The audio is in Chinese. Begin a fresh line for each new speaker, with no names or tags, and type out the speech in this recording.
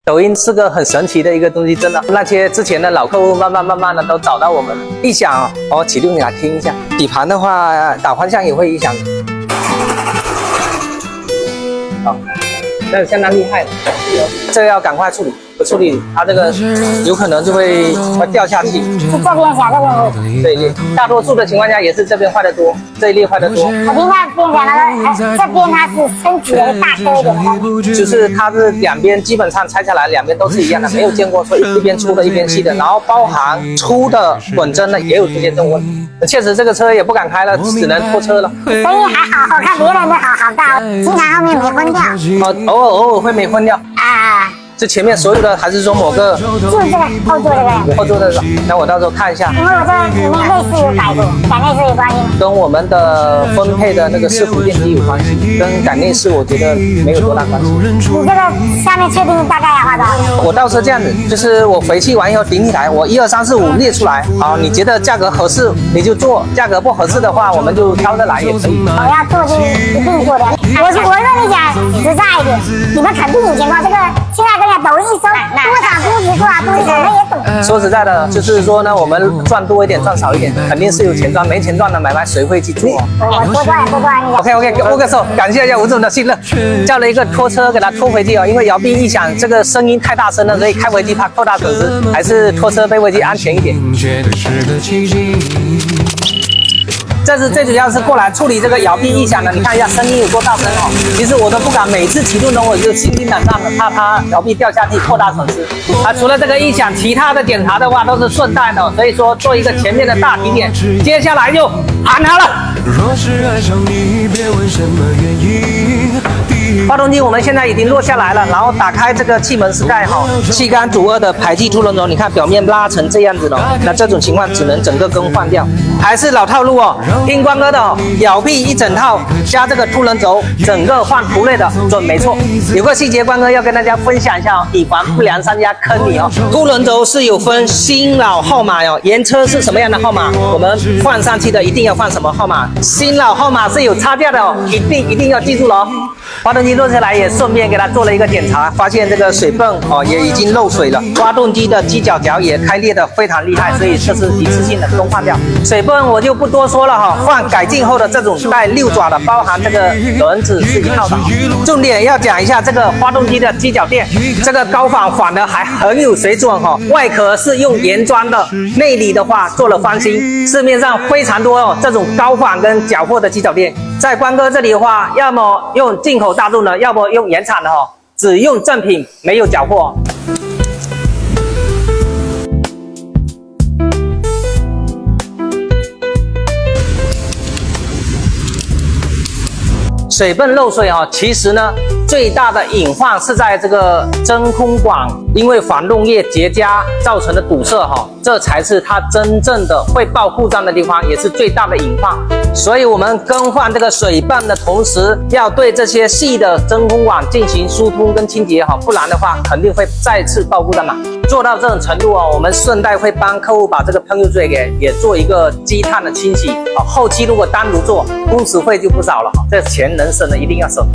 抖音是个很神奇的一个东西，真的，那些之前的老客户慢慢的都找到我们了。异响哦，启动你来听一下。底盘的话，打方向也会异响。好，这个相当厉害的，这个要赶快处理，不处理它这个有可能就会掉下去。
是这边响，这边会。
这一列，大多数的情况下也是这边坏的多，这一列坏的多。
我听他边讲了，这边它是升级了大颗一点的，
就是它是两边基本上拆下来，两边都是一样的，没有见过说一边粗的一边细的，然后包含粗的滚针的也有出现这种问题。确实这个车也不敢开了，只能拖车了。
声音还好，我看别人的好大，经常后面没昏掉。
偶尔会没昏掉
啊。
这前面所有的还是说某个
就这个后座这个，
后座这个，那我到时候看一下。
因为我这里面内饰有改过，改内饰有关系吗？
跟我们的分配的那个伺服电机有关系，跟改内饰我觉得没有多大关系。
你这个下面确定大概要花多少钱？
我到时候这样子，就是我回去完以后顶起来，我1、2、3、4、5列出来，好，你觉得价格合适你就做，价格不合适的话我们就挑着来也可以。
我要做就一定做的。我跟你讲实在一点，你们肯定有见过这个，现在跟你抖音一搜，多少估值多少估值，我们也懂。
说实在的，就是说呢，我们赚多一点赚少一点，肯定是有钱赚，没钱赚的买卖谁会去做？
我多赚。
OK， 握个手，感谢一下吴总的信任，叫了一个拖车给他拖回去哦，因为摇臂异响这个声音太大声了，所以开回去怕扩大损失，还是拖车背回去安全一点。这是最主要是过来处理这个摇臂异响的，你看一下声音有多大声哦。其实我都不敢每次启动中我就心惊胆战的，怕它摇臂掉下去扩大损失。除了这个异响，其他的检查的话都是顺带的，所以说做一个前面的大体检，接下来就盘它了。若是爱上你，别问什么原因。发动机我们现在已经落下来了，然后打开这个气门室盖哈，气缸阻二的排气凸轮轴，你看表面拉成这样子的，那这种情况只能整个更换掉，还是老套路哦。听光哥的哦，摇臂一整套加这个凸轮轴，整个换图类的准没错。有个细节光哥要跟大家分享一下哦，以防不良商家坑你哦。凸轮轴是有分新老号码哦，原车是什么样的号码，我们换上去的一定要换什么号码，新老号码是有差价的哦，一定要记住了哦。发动机落下来也顺便给它做了一个检查，发现这个水泵哦也已经漏水了，发动机的机脚角也开裂的非常厉害，所以这是一次性的更换掉。水泵我就不多说了哈，换改进后的这种带6爪的，包含这个轮子是一套的。重点要讲一下这个发动机的机脚垫，这个高仿的还很有水准哈，外壳是用原装的，内里的话做了翻新，市面上非常多哦这种高仿跟缴获的机脚垫。在光哥这里的话，要么用进口大众的，要么用原厂的哈，只用正品，没有缴获。水泵漏水啊，其实呢，最大的隐患是在这个真空管，因为防冻液结痂造成的堵塞哈，这才是它真正的会爆故障的地方，也是最大的隐患。所以我们更换这个水泵的同时，要对这些细的真空管进行疏通跟清洁哈，不然的话肯定会再次爆故障嘛。做到这种程度哦，我们顺带会帮客户把这个喷油嘴也做一个积碳的清洗啊。后期如果单独做，工时费就不少了，这钱能省的一定要省。